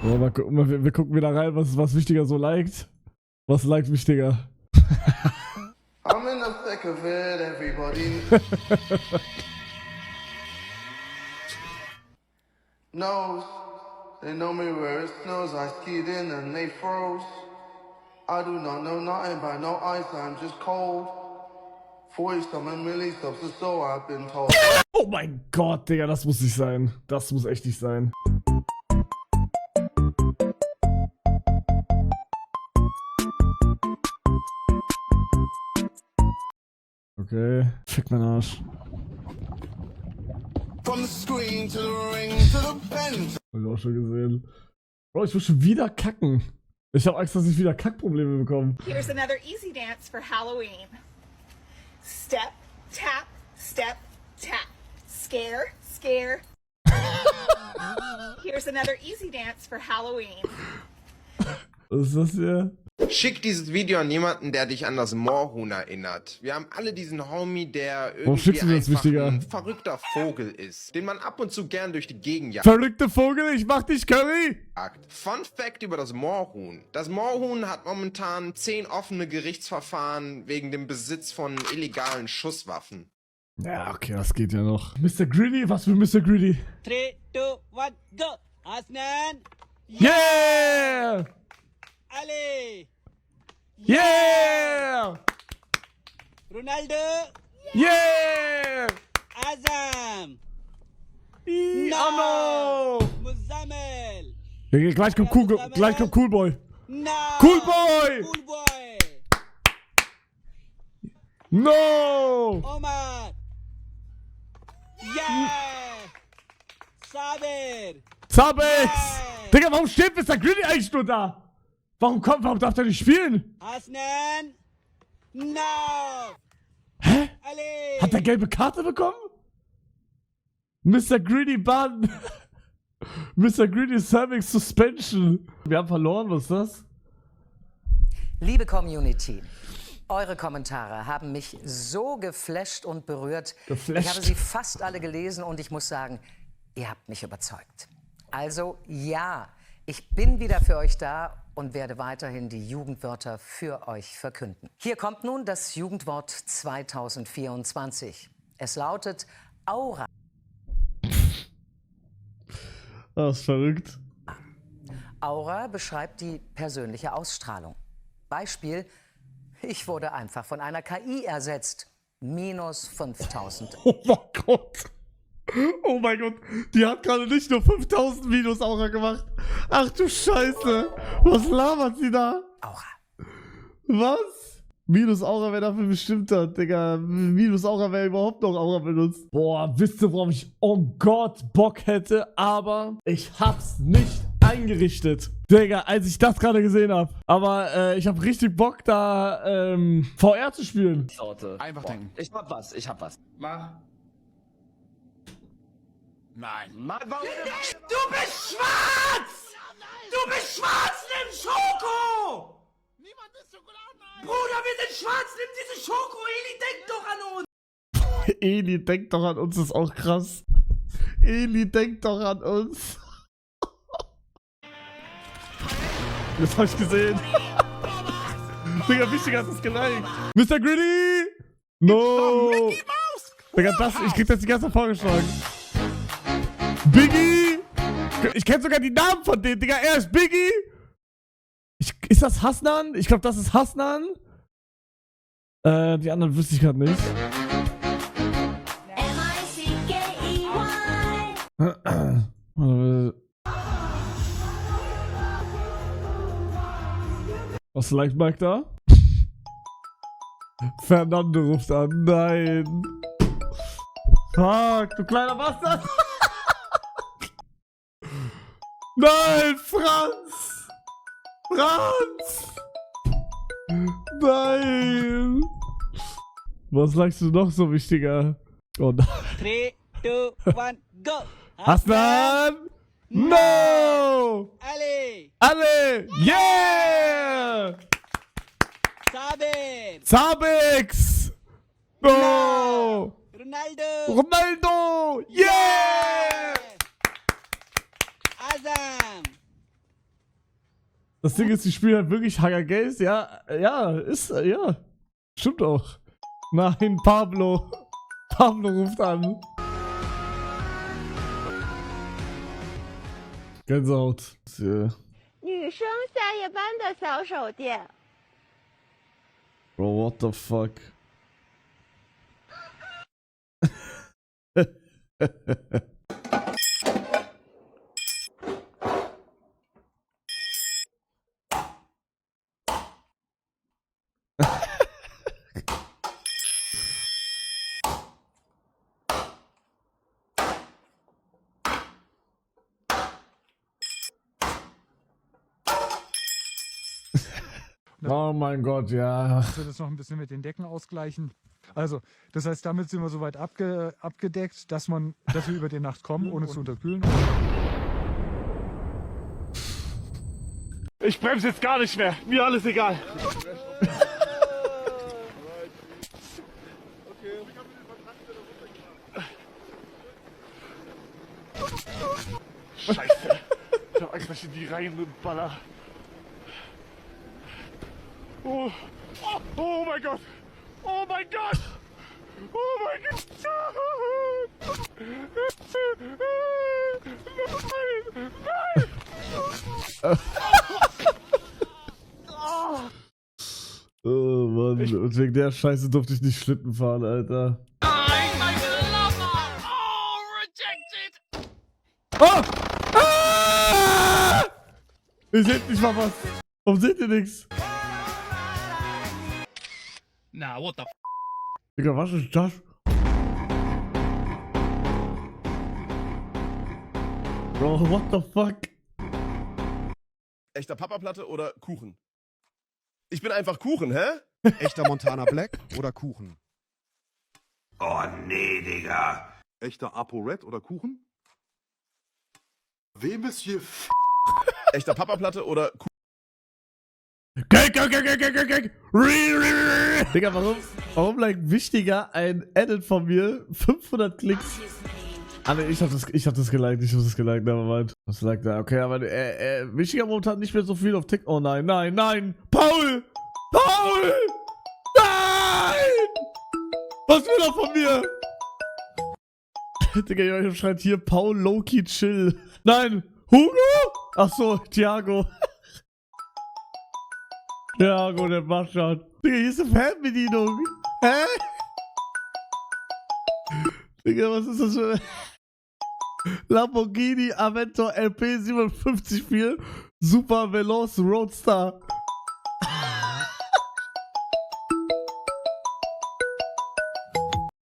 So, wir gucken wieder rein, was wichtiger so liked. Was liked wichtiger? I'm in the thick of it, everybody knows. They know me where it snows. I skied in and they froze. I do not know nothing by no ice, I'm just cold. 40-something millisubs or so I've been told. Oh mein Gott, Digga, das muss nicht sein. Das muss echt nicht sein. Okay, fick mein Arsch. From the screen to the ring to the pen. Hab ich auch schon gesehen. Bro, ich muss schon wieder kacken. Ich hab Angst, dass ich wieder Kackprobleme bekomme. Here's another easy dance for Halloween. Step, tap, step, tap. Scare, scare. Here's another easy dance for Halloween. Was ist das hier? Schick dieses Video an jemanden, der dich an das Moorhuhn erinnert. Wir haben alle diesen Homie, der irgendwie schickst du mir das einfach wichtiger? ein verrückter Vogel ist, den man ab und zu gern durch die Gegend jagt. Verrückte Vogel, ich mach dich Curry! Fun Fact über das Moorhuhn. Das Moorhuhn hat momentan 10 offene Gerichtsverfahren wegen dem Besitz von illegalen Schusswaffen. Ja, okay, das geht ja noch. Mr. Greedy, was für Mr. Greedy? 3, 2, 1, go! Hasnan! Yeah! Ali! Yeah! Ronaldo! Yeah! Azam! Oh no! Muzammel! Ja, gleich kommt Cool Boy. No! Cool Boy! Cool Boy! No! Omar! Yeah! Sabir! Zabex! Yeah! Digga, warum steht Mr. Greedy eigentlich nur da? Warum darf der nicht spielen? Hasnan! No! Hä? Ali! Hat der gelbe Karte bekommen? Mr. Greedy Ban. Mr. Greedy Cervix Suspension. Wir haben verloren, was ist das? Liebe Community, eure Kommentare haben mich so geflasht und berührt. Geflasht? Ich habe sie fast alle gelesen und ich muss sagen, ihr habt mich überzeugt. Also ja, ich bin wieder für euch da und werde weiterhin die Jugendwörter für euch verkünden. Hier kommt nun das Jugendwort 2024. Es lautet Aura. Das ist verrückt. Aura beschreibt die persönliche Ausstrahlung. Beispiel, ich wurde einfach von einer KI ersetzt. Minus 5000. Oh mein Gott. Oh mein Gott. Die hat gerade nicht nur 5000 Minus Aura gemacht. Ach du Scheiße. Was labert sie da? Aura. Was? Minus Aura wäre dafür bestimmt hat, Digga. Minus Aura wäre überhaupt noch Aura benutzt. Boah, wisst ihr, worauf ich, oh Gott, Bock hätte? Aber ich hab's nicht eingerichtet. Digga, als ich das gerade gesehen habe. Aber ich hab richtig Bock, da VR zu spielen. Einfach denken. Ich hab was. Mach. Nein. Mann, warum? Du bist schwarz! Du bist schwarz, nimm Schoko! Niemand ist Schokolade! Bruder, wir sind schwarz, nimm diese Schoko! Eli, denk doch an uns! Eli, denkt doch an uns, ist auch krass. Eli, denkt doch an uns. Das hab ich gesehen. Digga, wichtiger hat es geliked. Mr. Greedy! No! Digga, ich krieg das die ganze Zeit vorgeschlagen. Biggie! Ich kenn sogar die Namen von denen, Digga. Er ist Biggie! Ist das Hasnan? Ich glaube, das ist Hasnan. Die anderen wüsste ich gerade nicht. Was liked Mike da? Fernando ruft an. Nein. Fuck, du kleiner Bastard. Nein, Franz. Franz. Nein. Was likest du noch so wichtiger? Oh nein. 3, 2, 1, go! Hasnan. No. Ali! Alle. Yeah. Sabir! Zabex. No. Ronaldo! Ronaldo. Yeah. Azam! Das Ding ist, die spielen halt wirklich Hunger Games. Ja, ja. Stimmt auch. Nein, Pablo. Pablo ruft an. Gänsehaut. Ja. 女生下夜班的小手店。 Bro, what the fuck? Oh mein Gott, ja. Dass wir das noch ein bisschen mit den Decken ausgleichen. Also, das heißt, damit sind wir soweit abgedeckt, dass wir über die Nacht kommen, ohne zu unterkühlen. Ich bremse jetzt gar nicht mehr. Mir alles egal. Scheiße. Ich hab Angst, dass ich in die reinballer. Oh. Oh mein Gott. Oh mein Gott. Oh mein Gott. Nein. Nein. Oh Mann, und wegen der Scheiße durfte ich nicht Schlitten fahren, Alter. Oh! Ah! Ihr seht nicht mal was. Warum seht ihr nichts? Na, what the f***? Digga, was ist das? Bro, what the fuck? Echter Papaplatte oder Kuchen? Ich bin einfach Kuchen, hä? Echter Montana Black oder Kuchen? Oh nee, Digga. Echter ApoRed oder Kuchen? Wem ist hier Echter Papaplatte oder Kuchen? Digga, warum like wichtiger ein Edit von mir 500 Klicks? Ah ne, ich hab das geliked, nevermind. Was lag da? Okay, aber wichtiger momentan nicht mehr so viel auf TikTok. Oh nein, nein, nein! Paul! Paul! Nein! Was will er von mir? Digga, Joachim schreibt hier Paul Loki chill. Nein! Hugo? Achso, Thiago. Thiago, der Bastard. Digga, hier ist eine Fernbedienung. Hä? Digga, was ist das für... Lamborghini Aventador LP 57.4 Super Veloz Roadster.